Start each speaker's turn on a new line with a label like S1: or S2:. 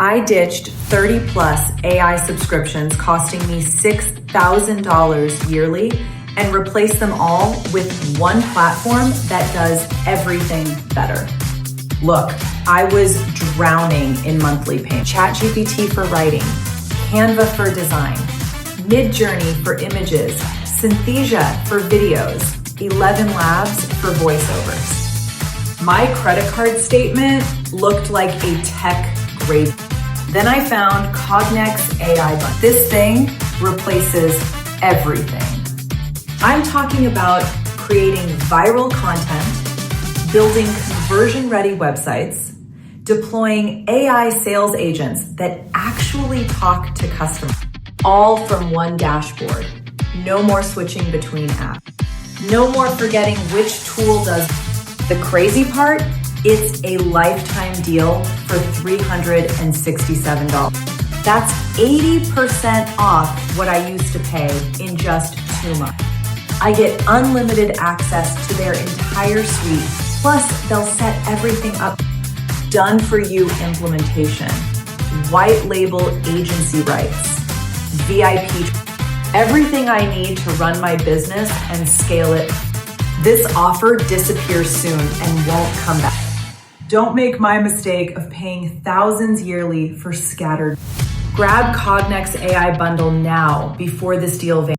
S1: I ditched 30 plus AI subscriptions costing me $6,000 yearly and replaced them all with one platform that does everything better. Look, I was drowning in monthly payments. ChatGPT for writing, Canva for design, Midjourney for images, Synthesia for videos, 11 Labs for voiceovers. My credit card statement looked like a tech grade. Then I found CognExAI Bundle. This thing replaces everything. I'm talking about creating viral content, building conversion-ready websites, deploying AI sales agents that actually talk to customers, all from one dashboard. No more switching between apps. No more forgetting which tool does. The crazy part, it's a lifetime deal for $367. That's 80% off what I used to pay in just 2 months. I get unlimited access to their entire suite. Plus, they'll set everything up. Done for you implementation, white label agency rights, VIP, everything I need to run my business and scale it. This offer disappears soon and won't come back. Don't make my mistake of paying thousands yearly for scattered. Grab CognExAI Bundle now before this deal vanishes.